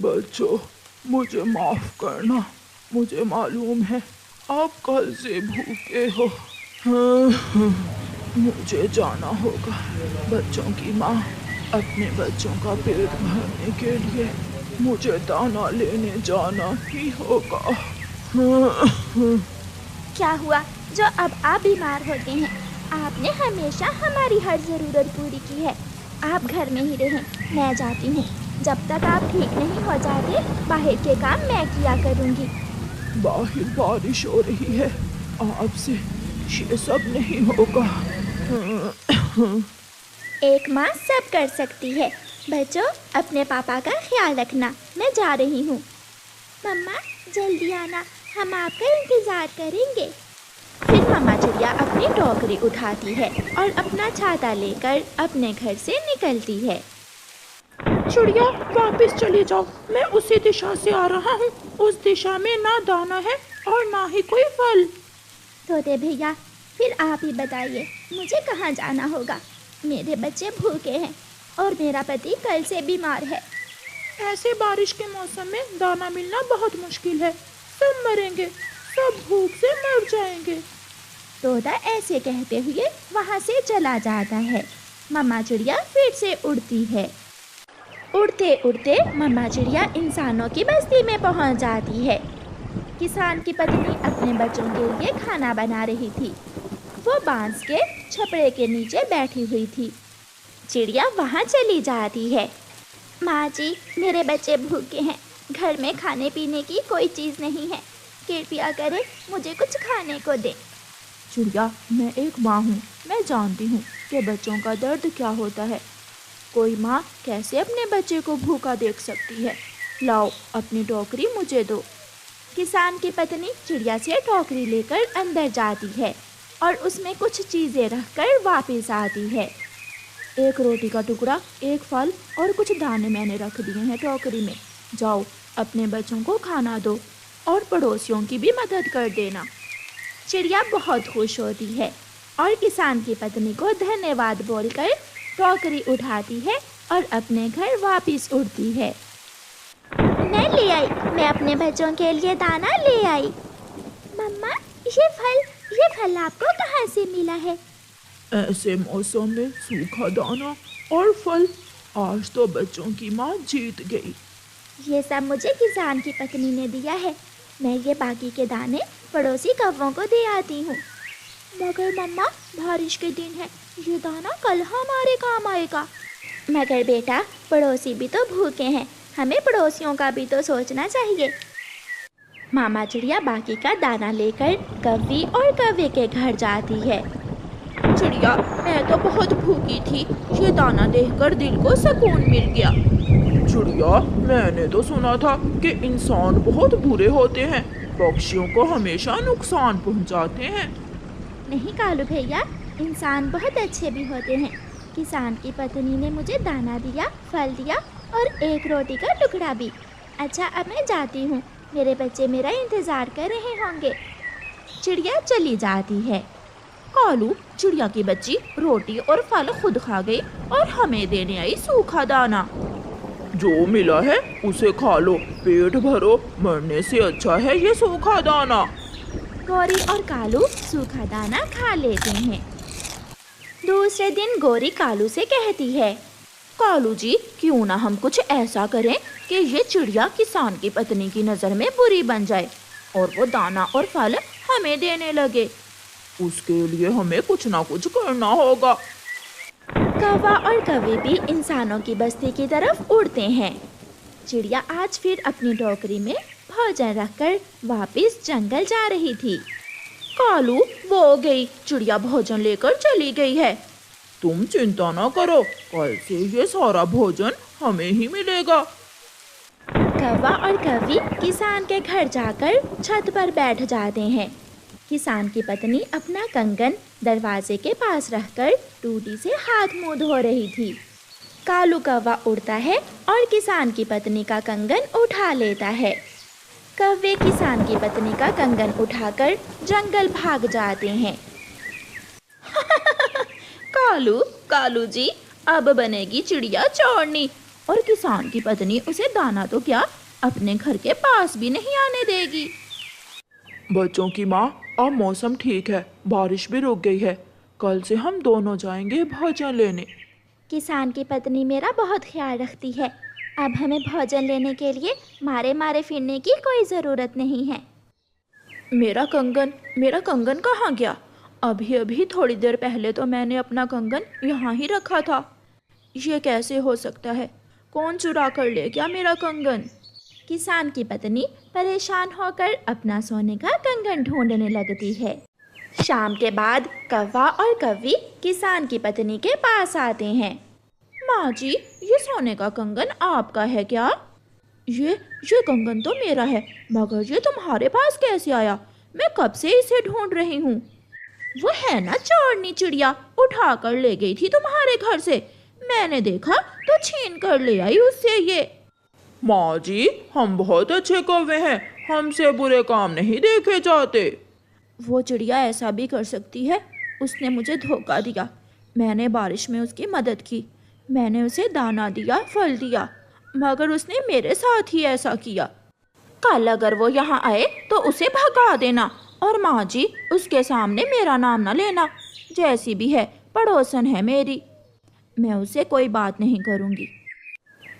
बच्चों, मुझे माफ करना। मुझे मालूम है आप कल से भूखे हो। मुझे जाना होगा। बच्चों की माँ अपने बच्चों का पेट भरने के लिए मुझे दाना लेने जाना ही होगा। क्या हुआ जो अब आप बीमार हो गए हैं? आपने हमेशा हमारी हर ज़रूरत पूरी की है। आप घर में ही रहें, मैं जाती हूँ। जब तक आप ठीक नहीं हो जाते, बाहर के काम मैं किया करूँगी। बाहर बारिश हो रही है, आपसे ये सब नहीं होगा। एक माँ सब कर सकती है। बच्चों, अपने पापा का ख्याल रखना, मैं जा रही हूँ। मम्मा जल्दी आना, हम आपका इंतज़ार करेंगे। फिर मम्मा चिड़िया अपनी टोकरी उठाती है और अपना छाता लेकर अपने घर से निकलती है। चिड़िया वापस चली जाओ, मैं उसी दिशा से आ रहा हूँ। उस दिशा में ना दाना है और ना ही कोई फल। तोते भैया, फिर आप ही बताइए, मुझे कहाँ जाना होगा? मेरे बच्चे भूखे हैं और मेरा पति कल से बीमार है। ऐसे बारिश के मौसम में दाना मिलना बहुत मुश्किल है। सब मरेंगे, सब भूख से मर जाएंगे। तोता ऐसे कहते हुए वहाँ से चला जाता है। मम्मा चिड़िया फिर से उड़ती है। उड़ते उड़ते मम्मा चिड़िया इंसानों की बस्ती में पहुँच जाती है। किसान की पत्नी अपने बच्चों के लिए खाना बना रही थी। वो बांस के छपड़े के नीचे बैठी हुई थी। चिड़िया वहाँ चली जाती है। माँ जी, मेरे बच्चे भूखे हैं, घर में खाने पीने की कोई चीज़ नहीं है, कृपया करें मुझे कुछ खाने को दें। चिड़िया, मैं एक माँ हूँ, मैं जानती हूँ कि बच्चों का दर्द क्या होता है। कोई माँ कैसे अपने बच्चे को भूखा देख सकती है। लाओ, अपनी टोकरी मुझे दो। किसान की पत्नी चिड़िया से टोकरी लेकर अंदर जाती है और उसमें कुछ चीज़ें रखकर वापस आती है। एक रोटी का टुकड़ा, एक फल और कुछ दाने मैंने रख दिए हैं टोकरी में। जाओ, अपने बच्चों को खाना दो और पड़ोसियों की भी मदद कर देना। चिड़िया बहुत खुश होती है और किसान की पत्नी को धन्यवाद बोलकर टोकरी उठाती है और अपने घर वापस उड़ती है। मैं ले आई, मैं अपने बच्चों के लिए दाना ले आई। मम्मा, ये फल आपको कहाँ से मिला है? ऐसे मौसम में सूखा दाना और फल, आज तो बच्चों की माँ जीत गई। ये सब मुझे किसान की पत्नी ने दिया है। मैं ये बाकी के दाने पड़ोसी कौवों को दे आती हूँ। मगर मम्मा, बारिश के दिन है, ये दाना कल हमारे काम आएगा। मगर बेटा, पड़ोसी भी तो भूखे हैं, हमें पड़ोसियों का भी तो सोचना चाहिए। मामा चिड़िया बाकी का दाना लेकर कौवी और कौवे के घर जाती है। चिड़िया, मैं तो बहुत भूखी थी, ये दाना देखकर दिल को सुकून मिल गया। चिड़िया, मैंने तो सुना था कि इंसान बहुत बुरे होते हैं, पक्षियों को हमेशा नुकसान पहुंचाते हैं। नहीं कालू भैया, इंसान बहुत अच्छे भी होते हैं। किसान की पत्नी ने मुझे दाना दिया, फल दिया और एक रोटी का टुकड़ा भी। अच्छा, अब मैं जाती हूँ, मेरे बच्चे मेरा इंतज़ार कर रहे होंगे। चिड़िया चली जाती है। कालू, चिड़िया की बच्ची रोटी और फल खुद खा गई और हमें देने आई सूखा दाना। जो मिला है उसे खा लो, पेट भरो, मरने से अच्छा है ये सूखा दाना। गौरी और कालू सूखा दाना खा लेते हैं। दूसरे दिन गौरी कालू से कहती है, कालू जी, क्यों ना हम कुछ ऐसा करें कि ये चिड़िया किसान की पत्नी की नज़र में बुरी बन जाए और वो दाना और फल हमें देने लगे। उसके लिए हमें कुछ ना कुछ करना होगा। कौवा और कौवी भी इंसानों की बस्ती की तरफ उड़ते हैं। चिड़िया आज फिर अपनी टोकरी में भोजन रखकर वापस जंगल जा रही थी। कालू, वो गई, चिड़िया भोजन लेकर चली गई है। तुम चिंता ना करो, कल से ये सारा भोजन हमें ही मिलेगा। कौवा और कौवी किसान के घर जाकर छत पर बैठ जाते हैं। किसान की पत्नी अपना कंगन दरवाजे के पास रखकर टूटी से हाथ मुंह धो रही थी। कालू कौवा उड़ता है और किसान की पत्नी का कंगन उठा लेता है। कौवे किसान की पत्नी का कंगन उठाकर जंगल भाग जाते हैं। कालू जी, अब बनेगी चिड़िया चोरनी, और किसान की पत्नी उसे दाना तो क्या अपने घर के पास भी नहीं आने देगी। बच्चों की माँ, अब मौसम ठीक है, बारिश भी रुक गई है। कल से हम दोनों जाएंगे भोजन लेने। किसान की पत्नी मेरा बहुत ख्याल रखती है। अब हमें भोजन लेने के लिए मारे मारे फिरने की कोई ज़रूरत नहीं है। मेरा कंगन कहाँ गया? अभी अभी थोड़ी देर पहले तो मैंने अपना कंगन यहाँ ही रखा था। ये कैसे हो सकता है? कौन चुरा कर ले गया मेरा कंगन? किसान की पत्नी परेशान होकर अपना सोने का कंगन ढूंढने लगती है। शाम के बाद कौवा और कौवी किसान की पत्नी के पास आते हैं। माँ जी, ये सोने का कंगन आपका है क्या? ये कंगन तो मेरा है, मगर ये तुम्हारे पास कैसे आया? मैं कब से इसे ढूंढ रही हूँ। वो है ना चोरनी चिड़िया, उठा कर ले गई थी तुम्हारे घर से। मैंने देखा तो छीन कर ले आई उससे ये। माँ जी, हम बहुत अच्छे कौवे हैं, हमसे बुरे काम नहीं देखे जाते। वो चिड़िया ऐसा भी कर सकती है? उसने मुझे धोखा दिया। मैंने बारिश में उसकी मदद की, मैंने उसे दाना दिया, फल दिया, मगर उसने मेरे साथ ही ऐसा किया। कल अगर वो यहाँ आए तो उसे भगा देना, और माँ जी उसके सामने मेरा नाम ना लेना। जैसी भी है, पड़ोसन है मेरी, मैं उसे कोई बात नहीं करूँगी।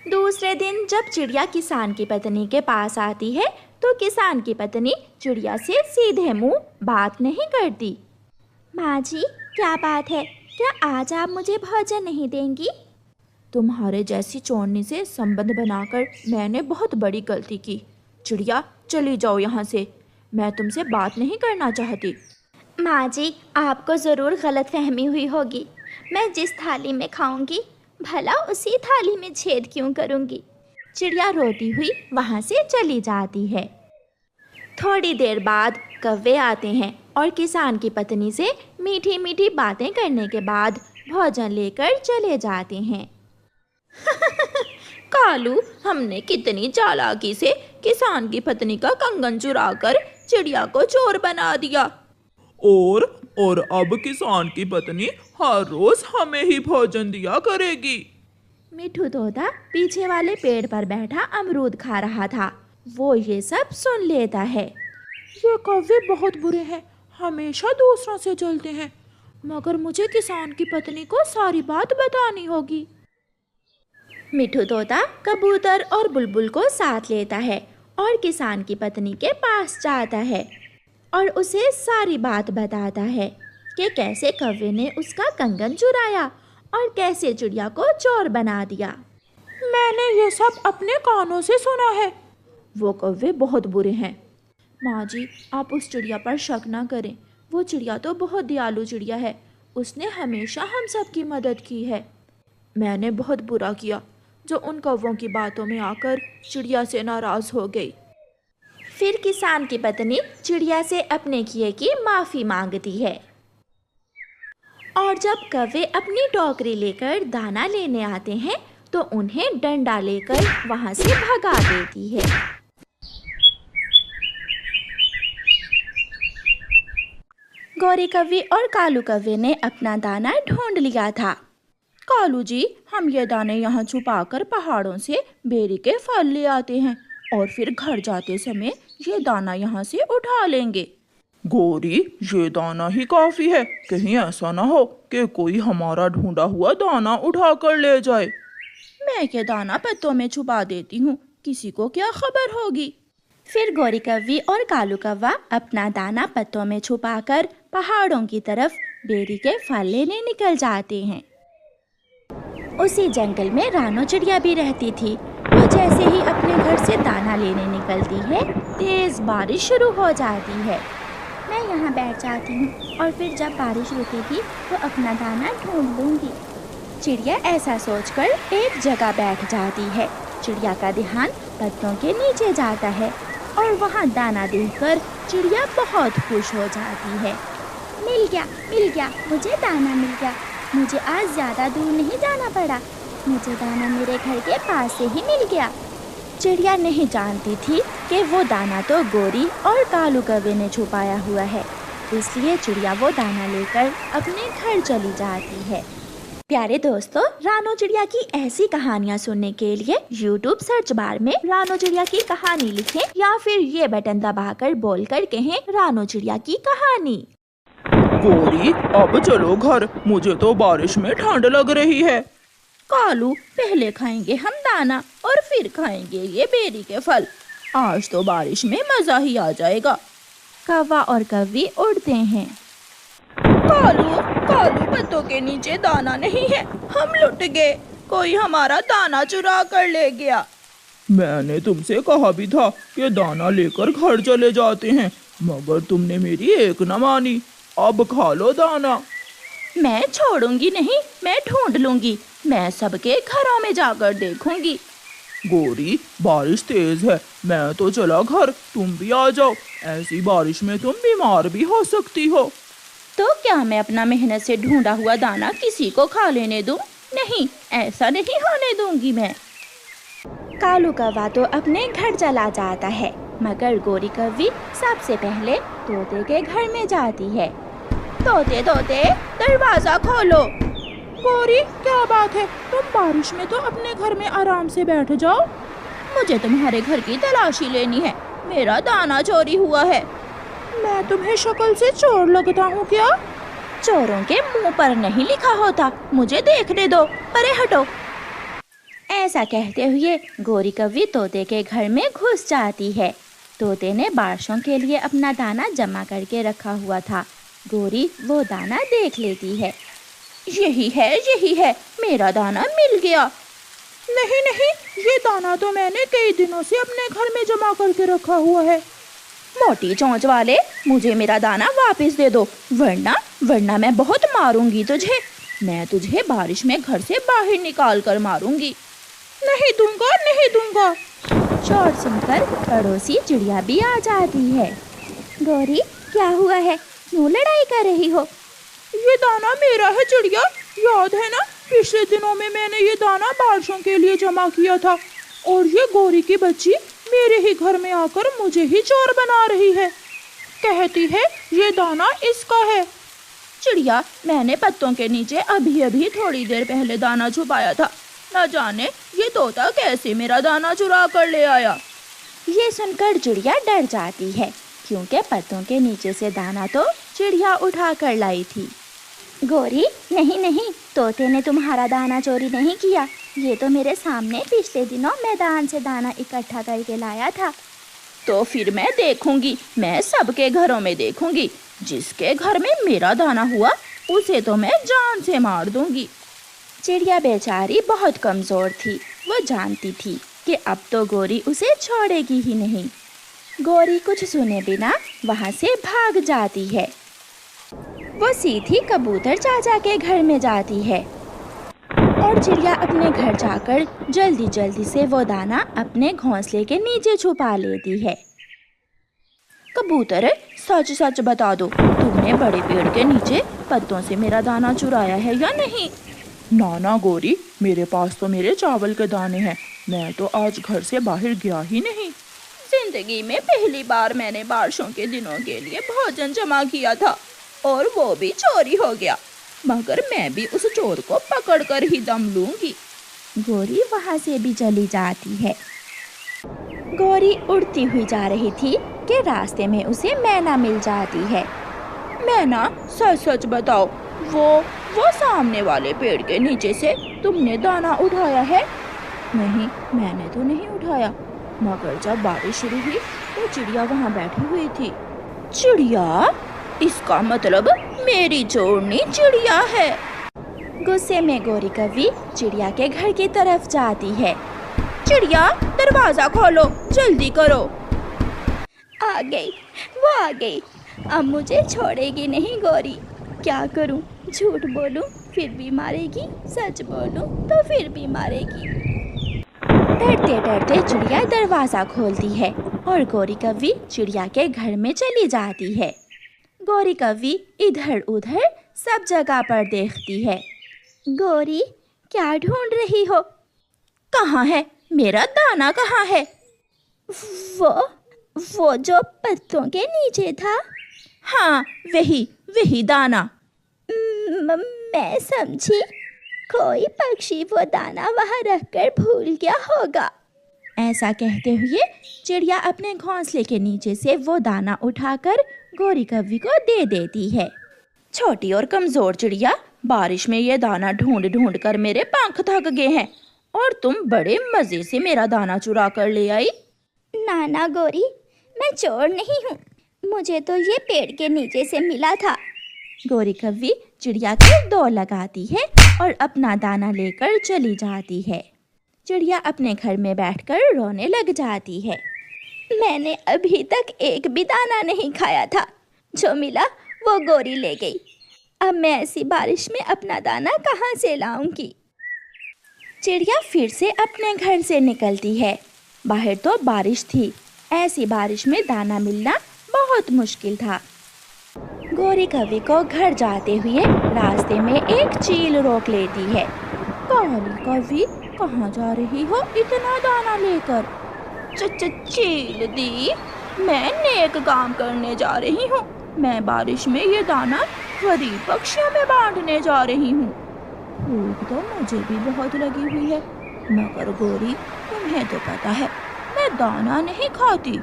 दूसरे दिन जब चिड़िया किसान की पत्नी के पास आती है तो किसान की पत्नी चिड़िया से सीधे मुंह बात नहीं करती। माँ जी, क्या बात है? क्या आज आप मुझे भोजन नहीं देंगी? तुम्हारे जैसी चोरनी से संबंध बनाकर मैंने बहुत बड़ी गलती की। चिड़िया, चली जाओ यहाँ से, मैं तुमसे बात नहीं करना चाहती। माँ जी, आपको ज़रूर गलतफहमी हुई होगी। मैं जिस थाली में खाऊंगी भला उसी थाली में छेद क्यों करूंगी? चिड़िया रोती हुई वहाँ से चली जाती है। थोड़ी देर बाद कौवे आते हैं और किसान की पत्नी से मीठी मीठी बातें करने के बाद भोजन लेकर चले जाते हैं। कालू, हमने कितनी चालाकी से किसान की पत्नी का कंगन चुराकर चिड़िया को चोर बना दिया। और अब किसान की पत्नी हर रोज हमें ही भोजन दिया करेगी। मिठू तोता पीछे वाले पेड़ पर बैठा अमरूद खा रहा था। वो ये सब सुन लेता है। ये कौवे बहुत बुरे हैं, हमेशा दूसरों से जलते हैं, मगर मुझे किसान की पत्नी को सारी बात बतानी होगी। मिठू तोता कबूतर और बुलबुल को साथ लेता है और किसान की पत्नी के पास जाता है और उसे सारी बात बताता है कि कैसे कौवे ने उसका कंगन चुराया और कैसे चिड़िया को चोर बना दिया। मैंने ये सब अपने कानों से सुना है। वो कौवे बहुत बुरे हैं। माँ जी, आप उस चिड़िया पर शक ना करें। वो चिड़िया तो बहुत दयालु चिड़िया है, उसने हमेशा हम सब की मदद की है। मैंने बहुत बुरा किया जो उन कौवों की बातों में आकर चिड़िया से नाराज़ हो गई। फिर किसान की पत्नी चिड़िया से अपने किए की माफ़ी मांगती है और जब कौवे अपनी टोकरी लेकर दाना लेने आते हैं तो उन्हें डंडा लेकर वहाँ से भगा देती है। गौरी कौवे और कालू कौवे ने अपना दाना ढूंढ लिया था। कालू जी, हम ये दाने यहाँ छुपाकर पहाड़ों से बेरी के फल ले आते हैं और फिर घर जाते समय ये दाना यहाँ से उठा लेंगे। गौरी, ये दाना ही काफी है, कहीं ऐसा ना हो कि कोई हमारा ढूंढा हुआ दाना उठा कर ले जाए। मैं ये दाना पत्तों में छुपा देती हूँ, किसी को क्या खबर होगी। फिर गौरी कौवी और कालू कौवा अपना दाना पत्तों में छुपाकर पहाड़ों की तरफ बेरी के फल लेने निकल जाते हैं। उसी जंगल में रानो चिड़िया भी रहती थी। वो जैसे ही अपने घर से दाना लेने निकलती है, तेज बारिश शुरू हो जाती है। मैं यहाँ बैठ जाती हूँ और फिर जब बारिश रुकेगी तो अपना दाना ढूंढ लूँगी। चिड़िया ऐसा सोचकर एक जगह बैठ जाती है। चिड़िया का ध्यान पत्तों के नीचे जाता है और वहाँ दाना देखकर चिड़िया बहुत खुश हो जाती है। मिल गया, मुझे दाना मिल गया। मुझे आज ज़्यादा दूर नहीं जाना पड़ा, मुझे दाना मेरे घर के पास से ही मिल गया। चिड़िया नहीं जानती थी कि वो दाना तो गौरी और कालू कौवे ने छुपाया हुआ है, इसलिए चिड़िया वो दाना लेकर अपने घर चली जाती है। प्यारे दोस्तों, रानो चिड़िया की ऐसी कहानियाँ सुनने के लिए YouTube सर्च बार में रानो चिड़िया की कहानी लिखें या फिर ये बटन दबाकर बोलकर कहें रानो चिड़िया की कहानी। गोरी, अब चलो घर, मुझे तो बारिश में ठंड लग रही है। कालू, पहले खाएंगे हम दाना और फिर खाएंगे ये बेरी के फल। आज तो बारिश में मजा ही आ जाएगा। कौवा और कव्वी उड़ते हैं। कालू, कालू, पत्तों के नीचे दाना नहीं है, हम लुट गए। कोई हमारा दाना चुरा कर ले गया। मैंने तुमसे कहा भी था कि दाना लेकर घर चले जाते हैं, मगर तुमने मेरी एक न मानी। अब खा लो दाना। मैं छोड़ूंगी नहीं, मैं ढूंढ लूंगी। मैं सबके घरों में जाकर देखूंगी। गोरी, बारिश तेज है, मैं तो चला घर, तुम भी आ जाओ। ऐसी बारिश में तुम बीमार भी हो सकती हो। तो क्या मैं अपना मेहनत से ढूंढा हुआ दाना किसी को खा लेने दूं? नहीं, ऐसा नहीं होने दूंगी मैं। कालू कौवा तो अपने घर चला जाता है, मगर गोरी कव्वी सबसे पहले तोते के घर में जाती है। तोते तोते, दरवाजा खोलो। गोरी, क्या बात है? तुम बारिश में तो अपने घर में आराम से बैठ जाओ। मुझे तुम्हारे घर की तलाशी लेनी है, मेरा दाना चोरी हुआ है। मैं तुम्हें शक्ल से चोर लगता हूँ क्या? चोरों के मुंह पर नहीं लिखा होता, मुझे देखने दो, परे हटो। ऐसा कहते हुए गोरी कव्वी तोते के घर में घुस जाती है। तोते ने बारिशों के लिए अपना दाना जमा करके रखा हुआ था। गोरी वो दाना देख लेती है। यही है, मेरा दाना मिल गया। नहीं नहीं, ये दाना तो मैंने कई दिनों से अपने घर में जमा करके रखा हुआ है। मोटी चोंच वाले, मुझे मेरा दाना वापस दे दो, वरना मैं बहुत मारूंगी तुझे। मैं तुझे बारिश में घर से बाहर निकाल कर मारूंगी। नहीं दूंगा, नहीं दूंगा। शोर सुनकर पड़ोसी चिड़िया भी आ जाती है। गोरी, क्या हुआ है? क्यों लड़ाई कर रही हो? ये दाना मेरा है चिड़िया, याद है ना? पिछले दिनों में मैंने ये दाना बारिशों के लिए जमा किया था, और ये गोरी की बच्ची मेरे ही घर में आकर मुझे ही चोर बना रही है। कहती है ये दाना इसका है। चिड़िया, मैंने पत्तों के नीचे अभी अभी थोड़ी देर पहले दाना छुपाया था। न जाने ये तोता कैसे मेरा दाना चुरा कर ले आया। ये सुनकर चिड़िया डर जाती है, क्योंकि पत्तों के नीचे से दाना तो चिड़िया उठा कर लाई थी। गोरी, नहीं, तोते ने तुम्हारा दाना चोरी नहीं किया। ये तो मेरे सामने पिछले दिनों मैदान से दाना इकट्ठा करके लाया था। तो फिर मैं देखूंगी, मैं सबके घरों में देखूंगी। जिसके घर में मेरा दाना हुआ उसे तो मैं जान से मार दूंगी। चिड़िया बेचारी बहुत कमज़ोर थी। वो जानती थी कि अब तो गोरी उसे छोड़ेगी ही नहीं। गोरी कुछ सुने बिना वहाँ से भाग जाती है। वो सीधी कबूतर चाचा के घर में जाती है और चिड़िया अपने घर जाकर जल्दी जल्दी से वो दाना अपने घोंसले के नीचे छुपा लेती है। कबूतर, सच सच बता दो, तुमने बड़े पेड़ के नीचे पत्तों से मेरा दाना चुराया है या नहीं? ना गोरी, मेरे पास तो मेरे चावल के दाने हैं। मैं तो आज घर से बाहर गया ही नहीं। जिंदगी में पहली बार मैंने बारिशों के दिनों के लिए भोजन जमा किया था, और वो भी चोरी हो गया। मगर मैं भी उस चोर को पकड़ कर ही दम लूंगी। गोरी वहाँ से भी चली जाती है। गोरी उड़ती हुई जा रही थी कि रास्ते में उसे मैना मिल जाती है। मैना, सच सच बताओ, वो सामने वाले पेड़ के नीचे से तुमने दाना उठाया है? नहीं, मैंने तो नहीं उठाया। मगर जब बारिश शुरू हुई तो चिड़िया वहाँ बैठी हुई थी। चिड़िया? इसका मतलब मेरी चोरनी चिड़िया है। गुस्से में गोरी कव्वी चिड़िया के घर की तरफ जाती है। चिड़िया, दरवाजा खोलो, जल्दी करो। आ गई, वो आ गई। अब मुझे छोड़ेगी नहीं गोरी। क्या करूं? झूठ बोलूं फिर भी मारेगी, सच बोलूं तो फिर भी मारेगी। डरते डरते चिड़िया दरवाज़ा खोलती है और गोरी कव्वी चिड़िया के घर में चली जाती है। गोरी कव्वी इधर उधर सब जगह पर देखती है। गोरी, क्या ढूंढ रही हो? कहाँ है मेरा दाना? कहाँ है? वो जो पत्तों के नीचे था। हाँ, वही दाना। मैं समझी। कोई पक्षी वो दाना वहाँ रखकर भूल गया होगा। ऐसा कहते हुए चिड़िया अपने घोंसले के नीचे से वो दाना उठाकर गोरी कव्वी को दे देती है। छोटी और कमजोर चिड़िया, बारिश में ये दाना ढूंढ ढूंढ कर मेरे पंख थक गए हैं और तुम बड़े मजे से मेरा दाना चुरा कर ले आई। नाना गोरी, मैं चोर नहीं हूँ, मुझे तो ये पेड़ के नीचे से मिला था। गोरी कव्वी चिड़िया की दौड़ लगाती है और अपना दाना लेकर चली जाती है। चिड़िया अपने घर में बैठकर रोने लग जाती है। मैंने अभी तक एक भी दाना नहीं खाया था, जो मिला वो गोरी ले गई। अब मैं ऐसी बारिश में अपना दाना कहाँ से लाऊंगी। चिड़िया फिर से अपने घर से निकलती है। बाहर तो बारिश थी, ऐसी बारिश में दाना मिलना बहुत मुश्किल था। गोरी कव्वी को घर जाते हुए रास्ते में एक चील रोक लेती है। गोरी कव्वी, कहाँ जा रही हो इतना दाना लेकर? चील दी, मैं नेक काम करने जा रही हूँ। मैं बारिश में ये दाना गरीब पक्षियों में बांटने जा रही हूँ। भूख तो मुझे भी बहुत लगी हुई है, मगर गोरी, तुम्हें तो पता है मैं दाना नहीं खाती,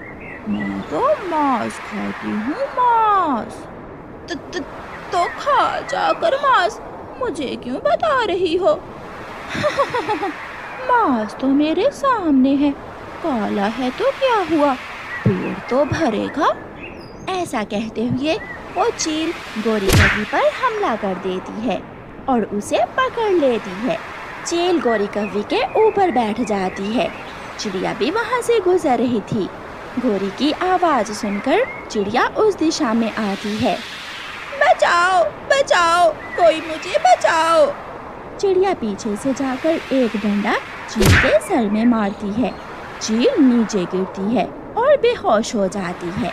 मैं तो मांस खाती हूँ, मांस। तो खा जाकर मांस, मुझे क्यों बता रही हो? मांस तो मेरे सामने है, काला है तो क्या हुआ, पेट तो भरेगा। ऐसा कहते हुए वो चील गोरी कव्वी पर हमला कर देती है और उसे पकड़ लेती है। चील गोरी कव्वी के ऊपर बैठ जाती है। चिड़िया भी वहाँ से गुजर रही थी। गोरी की आवाज़ सुनकर चिड़िया उस दिशा में आती है। बचाओ बचाओ, कोई मुझे बचाओ। चिड़िया पीछे से जाकर एक डंडा चील के सर में मारती है। चील नीचे गिरती है और बेहोश हो जाती है।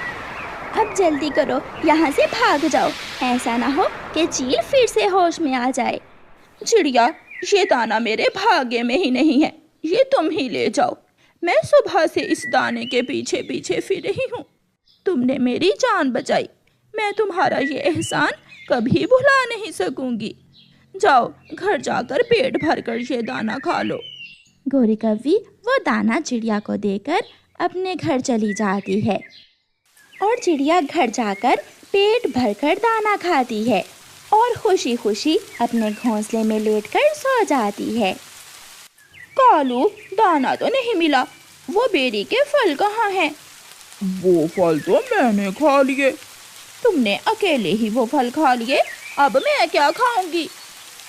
अब जल्दी करो, यहाँ से भाग जाओ, ऐसा ना हो कि चील फिर से होश में आ जाए। चिड़िया, ये दाना मेरे भाग्य में ही नहीं है, ये तुम ही ले जाओ। मैं सुबह से इस दाने के पीछे पीछे फिर रही हूँ। तुमने मेरी जान बचाई, मैं तुम्हारा ये एहसान कभी भुला नहीं सकूंगी। जाओ, घर जाकर पेट भरकर ये दाना खा लो। गोरी कव्वी वो दाना चिड़िया को देकर अपने घर चली जाती है और चिड़िया घर जाकर पेट भरकर दाना खाती है और खुशी खुशी अपने घोंसले में लेटकर सो जाती है। कालू, दाना तो नहीं मिला, वो बेरी के फल कहाँ हैं? वो फल तो मैंने खा लिए। तुमने अकेले ही वो फल खा लिए, अब मैं क्या खाऊंगी?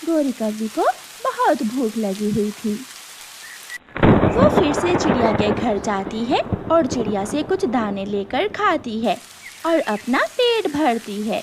गोरी कव्वी को बहुत भूख लगी हुई थी। वो फिर से चिड़िया के घर जाती है और चिड़िया से कुछ दाने लेकर खाती है और अपना पेट भरती है।